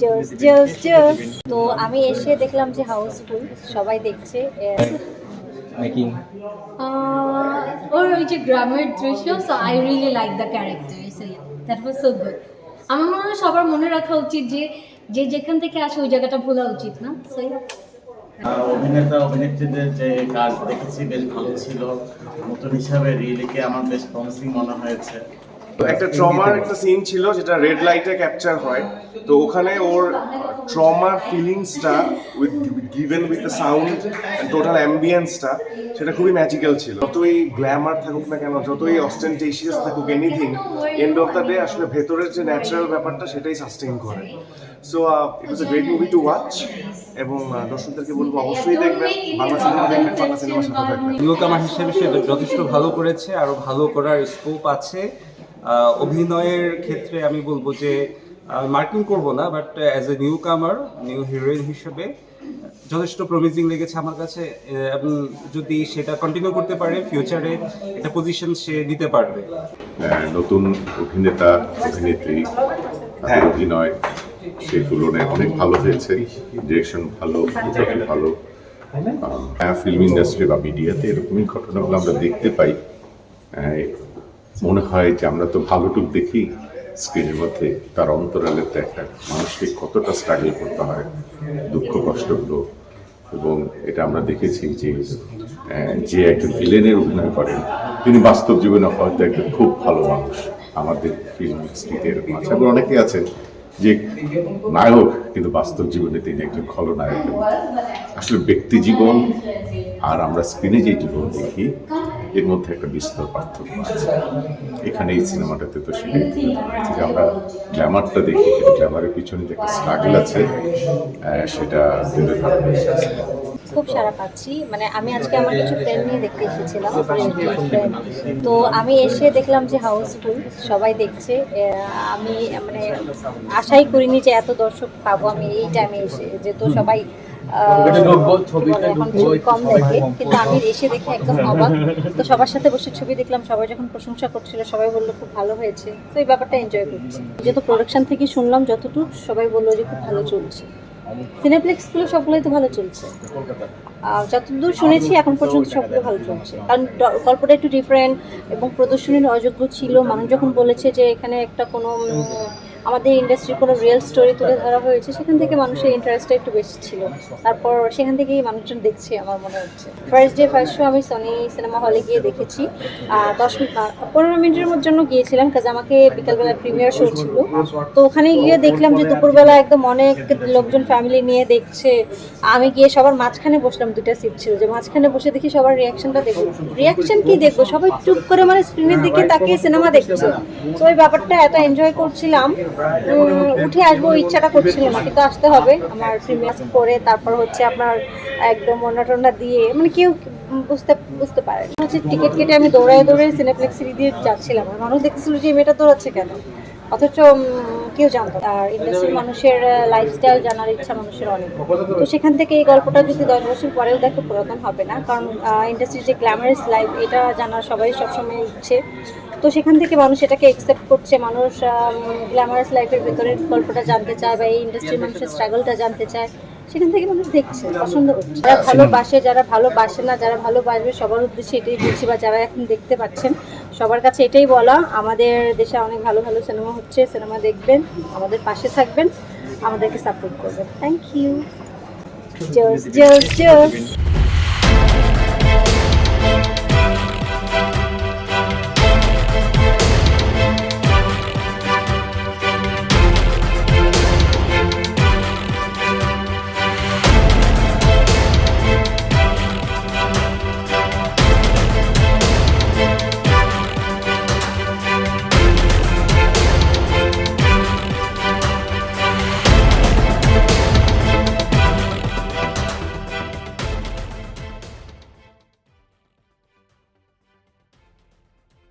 জোস জোস জোস। তো আমি এসে দেখলাম যে হাউসফুল, সবাই দেখছে। মেকিং ওর ওই যে গ্রামের দৃশ্য, so I really like the character, so that was so good. আমার মনে হয় সবার মনে রাখা উচিত যে যে যেখান থেকে আসে ওই জায়গাটা ভোলা উচিত না। সো অভিনেতা অভিনেত্রীদের যে কাজ দেখেছি বেশ ভালো ছিল। নতুন হিসাবে রিয়েলিকে আমার বেশ প্রমিসিং মনে হয়েছে। একটা ট্রমার একটা সিন ছিল যেটা রেড লাইটে ক্যাপচার হয়, তো ওখানে ওর ট্রমার ফিলিংসটা given with the sound and total অ্যাম্বিয়েন্সটা সেটা খুবই ম্যাজিক্যাল ছিল। যতই গ্ল্যামার থাকুক না কেন, যতই অস্টেন্টেশিয়াস থাকুক anything, end of the day আসলে ভেতরের যে ন্যাচারাল ব্যাপারটা সেটাই সাস্টেইন করে। So it was a great movie to watch, এবং দর্শকদেরকে বলবো অবশ্যই দেখবেন, বাংলা সিনেমা দেখবেন, বাংলা সিনেমার সাথে থাকবেন। নিউকামার হিসেবে সে যথেষ্ট ভালো করেছে, আরো ভালো করার স্কোপ আছে। অভিনয়ের ক্ষেত্রে আমি বলবো যে মার্কিং করব না, বাট অ্যাজ এ নিউ কামার, নিউ হিরোইন হিসেবে যথেষ্ট প্রমিজিং লেগেছে আমার কাছে, এবং যদি সেটা কন্টিনিউ করতে পারে ফিউচারে একটা পজিশন সে দিতে পারবে। নতুন অভিনেতা অভিনেত্রী তাদের অভিনয় সেই তুলনায় অনেক ভালো হয়েছে, ডিরেকশন ভালো, ফটোগ্রাফি ভালো। ফিল্ম ইন্ডাস্ট্রি বা মিডিয়াতে এরকমই ঘটনাগুলো আমরা দেখতে পাই। মনে হয় যে আমরা তো ভালোটুক দেখি স্ক্রিনের মধ্যে, তার অন্তরালে দেখা মানুষকে কতটা স্ট্রাগল করতে হয়, দুঃখ কষ্টগুলো। এবং এটা আমরা দেখেছি যে যে একজন ভিলেনের অভিনয় করেন তিনি বাস্তব জীবনে হয়তো একজন খুব ভালো মানুষ। আমাদের ফিল্ম ইন্ডাস্ট্রিতে এরকম আছে, এবং অনেকে আছেন যে নায়ক কিন্তু বাস্তব জীবনে তিনি একজন খলনায়ক। আসলে ব্যক্তি জীবন আর আমরা স্ক্রিনে যে জীবন দেখি এর মধ্যে একটা বিস্তর পার্থক্য আছে। এখানে এই সিনেমাটাতে তো সেটাই হয়েছে যে আমরা গ্ল্যামারটা দেখি, কিন্তু গ্ল্যামারের পিছনে যে একটা স্ট্রাগল আছে সেটা তুলে ধরা হয়েছে। খুব সারা পাচ্ছি, মানে আমি আজকে আমার কিছু ফ্রেন্ড নিয়ে দেখতে এসেছিলাম, তো আমি এসে দেখলাম যে হাউসফুল, সবাই দেখছে। আমি মানে আশাই করিনি যে এত দর্শক পাবো আমি এই টাইমে এসে, যেহেতু সবাই এখন ছবি কম দেখে, কিন্তু আমি এসে দেখে একদম অবাক। তো সবার সাথে বসে ছবি দেখলাম, সবাই যখন প্রশংসা করছিল সবাই বললো খুব ভালো হয়েছে, তো এই ব্যাপারটা এনজয় করছি। যেহেতু প্রোডাকশন থেকে শুনলাম যতটুকু, সবাই বললো যে খুব ভালো চলছে। সিনেপ্লেক্সগুলো সবগুলোই তো ভালো চলছে, যতদূর শুনেছি এখন পর্যন্ত সবগুলো ভালো চলছে, কারণ গল্পটা একটু ডিফারেন্ট এবং প্রদর্শনীর অযোগ্য ছিল। মানুষ যখন বলেছে যে এখানে একটা কোনো আমাদের ইন্ডাস্ট্রির কোনো রিয়েল স্টোরি তুলে ধরা হয়েছে, সেখান থেকে মানুষের ইন্টারেস্টটা একটু বেশি ছিল। তারপর সেখান থেকেই মানুষজন দেখছে আমার মনে হচ্ছে। ফার্স্ট শো আমি সনি সিনেমা হলে গিয়ে দেখেছি, 15 মিনিটের জন্য গিয়েছিলাম, কাজ আমাকে বিকালবেলা প্রিমিয়ার শো ছিল। তো ওখানে গিয়ে দেখলাম যে দুপুরবেলা একদম অনেক লোকজন ফ্যামিলি নিয়ে দেখছে। আমি গিয়ে সবার মাঝখানে বসলাম, 2টা সিট ছিল, যে মাঝখানে বসে দেখি সবার রিয়াকশনটা দেখবো। রিয়াকশন কি দেখবো, সবাই চুপ করে মানে স্ক্রিনের দিকে তাকিয়ে সিনেমা দেখছে। তো ওই ব্যাপারটা এত এনজয় করছিলাম, উঠে আসবো ইচ্ছাটা করছিল না, কিন্তু আসতে হবে। আমার প্রিমিয়ার করে তারপর হচ্ছে আপনার একদম টন্না দিয়ে, মানে কেউ বুঝতে পারে হচ্ছে টিকিট কেটে আমি দৌড়ায় সিনেপ্লেক্স দিয়ে যাচ্ছিলাম, আর মানুষ দেখতেছিল যে মেয়েটা দৌড়াচ্ছে কেন, অথচ কেউ জানতো। আর ইন্ডাস্ট্রির মানুষের লাইফস্টাইল জানার ইচ্ছা মানুষের অনেক, তো সেখান থেকে এই গল্পটা যদি 10 বছর পরেও দেখো পুরাতন হবে না, কারণ ইন্ডাস্ট্রির যে গ্ল্যামারাস লাইফ এটা জানার সবাই সবসময় ইচ্ছে। তো সেখান থেকে মানুষ এটাকে একসেপ্ট করছে, মানুষ গ্ল্যামারাস লাইফের ভেতরের গল্পটা জানতে চায়, বা এই ইন্ডাস্ট্রির মানুষের স্ট্রাগলটা জানতে চায়। সেখান থেকে মানুষ দেখছে, পছন্দ করছে। যারা ভালোবাসে, যারা ভালোবাসে না, যারা ভালোবাসবে, সবার উদ্দেশ্যে এটাই বলছি, বা যারা এখন দেখতে পাচ্ছেন সবার কাছে এটাই বলা, আমাদের দেশে অনেক ভালো ভালো সিনেমা হচ্ছে, সিনেমা দেখবেন, আমাদের পাশে থাকবেন, আমাদেরকে সাপোর্ট করবেন। Thank you. জোস জোস জোস।